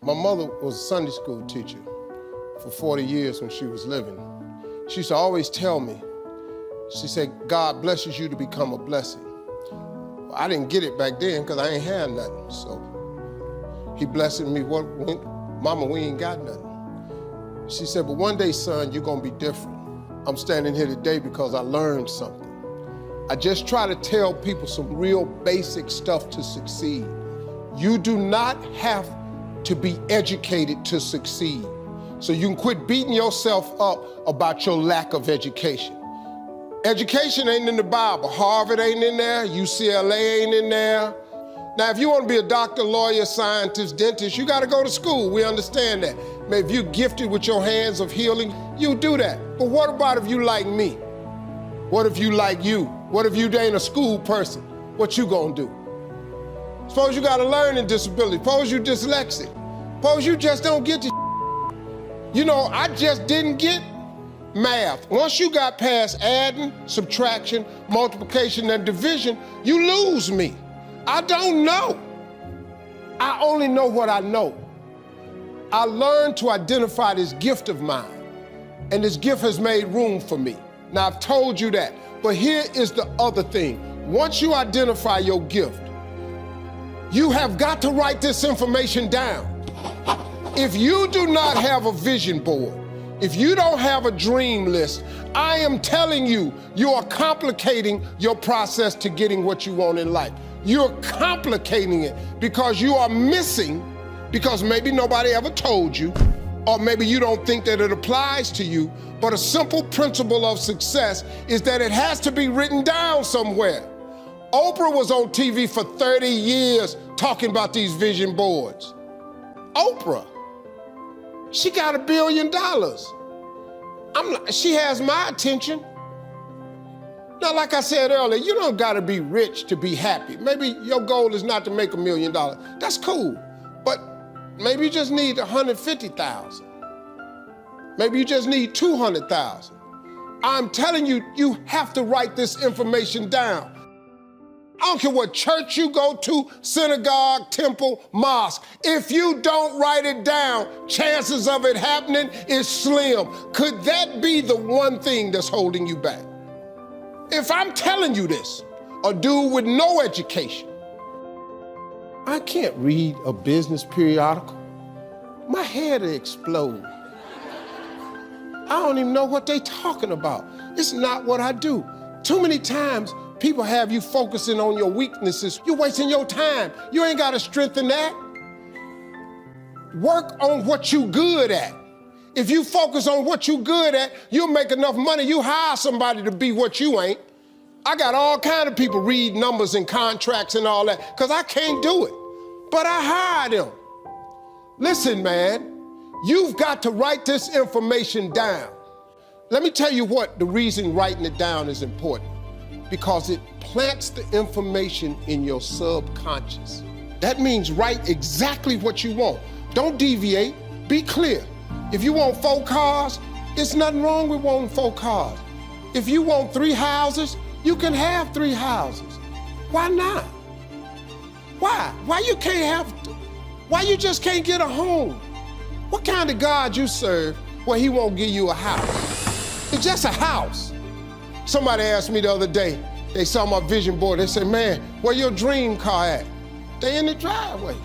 My mother was a Sunday school teacher for 40 years when she was living. She used to always tell me, she said, God blesses you to become a blessing. Well, I didn't get it back then because I ain't had nothing. So he blessed me, Mama, we ain't got nothing. She said, but one day, son, you're gonna be different. I'm standing here today because I learned something. I just try to tell people some real basic stuff to succeed. You do not have to be educated to succeed. So you can quit beating yourself up about your lack of education. Education ain't in the Bible. Harvard ain't in there, UCLA ain't in there. Now, if you want to be a doctor, lawyer, scientist, dentist, you got to go to school. We understand that. Maybe if you're gifted with your hands of healing, you do that. But what about if you like me? What if you like you? What if you ain't a school person? What you gonna do? Suppose you got a learning disability. Suppose you dyslexic. Suppose you just don't get the You know, I just didn't get math. Once you got past adding, subtraction, multiplication, and division, you lose me. I don't know. I only know what I know. I learned to identify this gift of mine, and this gift has made room for me. Now, I've told you that, but here is the other thing. Once you identify your gift, you have got to write this information down. If you do not have a vision board, if you don't have a dream list, I am telling you, you are complicating your process to getting what you want in life. You're complicating it because you are missing, because maybe nobody ever told you, or maybe you don't think that it applies to you, but a simple principle of success is that it has to be written down somewhere. Oprah was on TV for 30 years talking about these vision boards. Oprah, she got $1 billion. She has my attention. Now, like I said earlier, you don't gotta be rich to be happy. Maybe your goal is not to make $1 million. That's cool, but maybe you just need 150,000. Maybe you just need 200,000. I'm telling you, you have to write this information down. I don't care what church you go to, synagogue, temple, mosque. If you don't write it down, chances of it happening is slim. Could that be the one thing that's holding you back? If I'm telling you this, a dude with no education, I can't read a business periodical. My head will explode. I don't even know what they talking about. It's not what I do. Too many times, people have you focusing on your weaknesses. You're wasting your time. You ain't gotta strengthen that. Work on what you good at. If you focus on what you good at, you'll make enough money, you hire somebody to be what you ain't. I got all kind of people read numbers and contracts and all that, because I can't do it, but I hire them. Listen, man, you've got to write this information down. Let me tell you what the reason writing it down is important. Because it plants the information in your subconscious. That means write exactly what you want. Don't deviate, be clear. If you want 4 cars, it's nothing wrong with wanting 4 cars. If you want 3 houses, you can have 3 houses. Why not? Why? Why you just can't get a home? What kind of God you serve where he won't give you a house? It's just a house. Somebody asked me the other day, they saw my vision board, they said, man, where your dream car at? They in the driveway.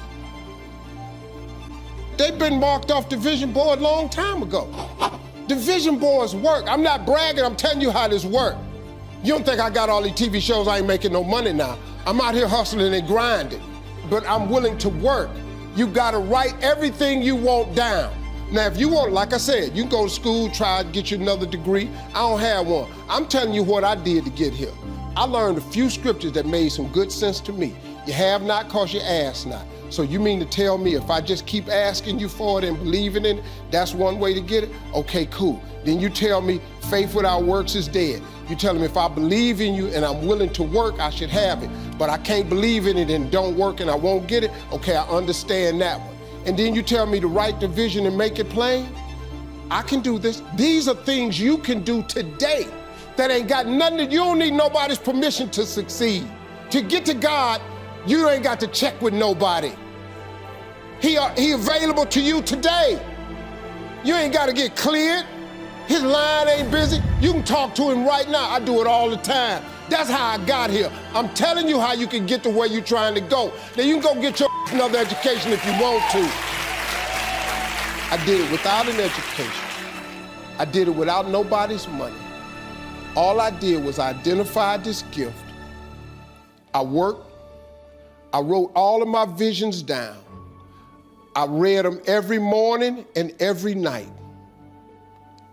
They've been marked off the vision board a long time ago. The vision boards work. I'm not bragging, I'm telling you how this works. You don't think I got all these TV shows, I ain't making no money now. I'm out here hustling and grinding, but I'm willing to work. You gotta write everything you want down. Now, if you want, like I said, you can go to school, try to get you another degree. I don't have one. I'm telling you what I did to get here. I learned a few scriptures that made some good sense to me. You have not because you ask not. So you mean to tell me if I just keep asking you for it and believing in it, that's one way to get it? Okay, cool. Then you tell me faith without works is dead. You tell me if I believe in you and I'm willing to work, I should have it. But I can't believe in it and don't work and I won't get it. Okay, I understand that one. And then you tell me to write the vision and make it plain? I can do this. These are things you can do today that ain't got nothing, you don't need nobody's permission to succeed. To get to God, you ain't got to check with nobody. He available to you today. You ain't got to get cleared. His line ain't busy. You can talk to him right now. I do it all the time. That's how I got here. I'm telling you how you can get to where you're trying to go. Now you can go get your another education if you want to. I did it without an education. I did it without nobody's money. All I did was identify this gift. I worked. I wrote all of my visions down. I read them every morning and every night.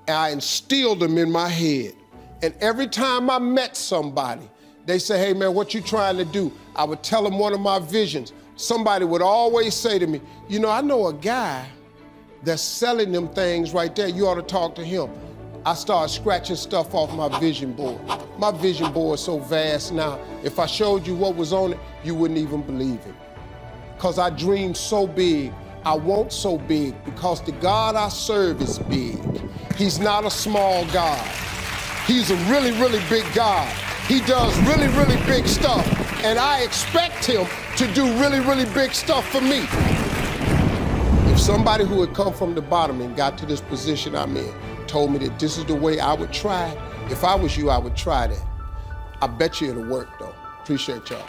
And I instilled them in my head. And every time I met somebody, they say, hey man, what you trying to do? I would tell them one of my visions. Somebody would always say to me, you know, I know a guy that's selling them things right there. You ought to talk to him. I started scratching stuff off my vision board. My vision board is so vast now, if I showed you what was on it, you wouldn't even believe it. Because I dream so big. I want so big because the God I serve is big. He's not a small God. He's a really, really big God. He does really, really big stuff. And I expect him to do really, really big stuff for me. If somebody who had come from the bottom and got to this position I'm in told me that this is the way I would try it, if I was you, I would try that. I bet you it'll work though. Appreciate y'all.